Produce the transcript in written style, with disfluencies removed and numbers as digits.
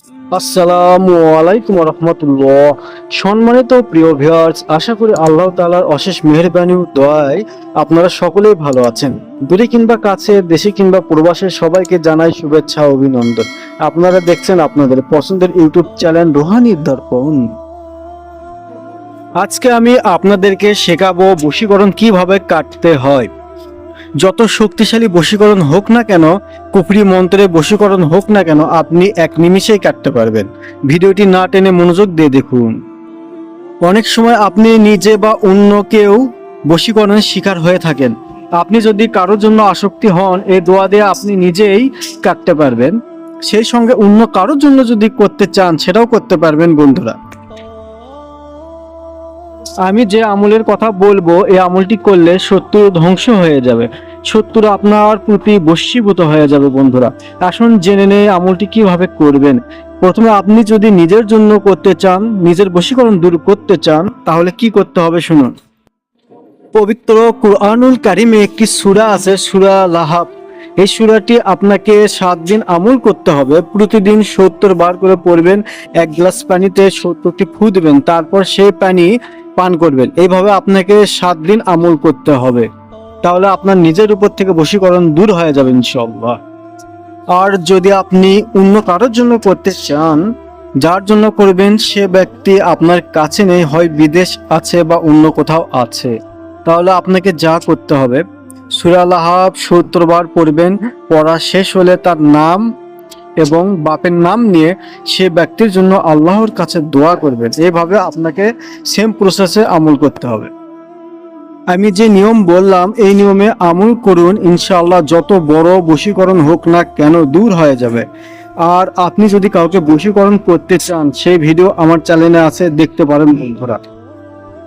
আসসালামু আলাইকুম রহমতুল্লাহ। সম্মানিত প্রিয় ভিউয়ার্স, আশা করি আল্লাহ তাআলার অশেষ মেহেরবানি ও দয়ায় আপনারা সকলেই ভালো আছেন। দূরে কিংবা কাছে, দেশে কিংবা প্রবাসে সবাইকে জানাই শুভেচ্ছা ও অভিনন্দন। আপনারা দেখছেন আপনাদের পছন্দের ইউটিউব চ্যানেল রুহানির দর্পণ। আজকে আমি আপনাদেরকে শেখাবো বশীকরণ কিভাবে কাটতে হয়। যত শক্তিশালী বশীকরণ হোক না কেন, কুফরি মন্ত্রে বশীকরণ হোক না কেন, আপনি এক নিমিষেই কাটতে পারবেন। ভিডিওটি না টেনে মনোযোগ দিয়ে দেখুন। অনেক সময় আপনি নিজে বা অন্য কেউ বশীকরণের শিকার হয়ে থাকেন। আপনি যদি কারোর জন্য আসক্তি হন, এই দোয়া দিয়ে আপনি নিজেই কাটতে পারবেন। সেই সঙ্গে অন্য কারোর জন্য যদি করতে চান, সেটাও করতে পারবেন বন্ধুরা। আমি যে আমলের কথা বলবো, এই আমলটি করলে শত্রু ধ্বংস হয়ে যাবে, শত্রু আপনার প্রতি বশীভূত হয়ে যাবে বন্ধুরা। আসুন জেনে নেই আমলটি কিভাবে করবেন। প্রথমে আপনি যদি নিজের জন্য করতে চান, নিজের বশীকরণ দূর করতে চান, তাহলে কি করতে হবে শুনুন। পবিত্র কুরআনুল কারিমে একটি সূরা আছে, সূরা লাহাব। এই সূরাটি আপনাকে 7 দিন আমল করতে হবে। প্রতিদিন 70 বার করে পড়বেন। এক গ্লাস পানিতে 70টি ফু দিবেন, তারপর সেই পানি পান করবেন। এইভাবে আপনাকে 7 দিন আমল করতে হবে। তাহলে আপনার নিজের উপর থেকে বশীকরণ দূর হয়ে যাবে ইনশাআল্লাহ। আর যদি আপনি অন্য কারোর জন্য করতে চান, যার জন্য করবেন সে ব্যক্তি আপনার কাছে নেই, হয় বিদেশ আছে বা অন্য কোথাও আছে, তাহলে আপনাকে যা করতে হবে, সূরা লাহাব 70 বার পড়বেন। পড়া শেষ হলে তার নাম এবং বাপের নাম নিয়ে সে ব্যক্তির জন্য আল্লাহর কাছে দোয়া করবেন। এইভাবে আপনাকে সেম প্রসেসে আমল করতে হবে। আমি যে নিয়ম বললাম, এই নিয়মে আমল করুন, ইনশাআল্লাহ যত বড় বশীকরণ হোক না কেন দূর হয়ে যাবে। আর আপনি যদি কাউকে বশীকরণ করতে চান, সেই ভিডিও আমার চ্যানেলে আছে, দেখতে পারেন বন্ধুরা।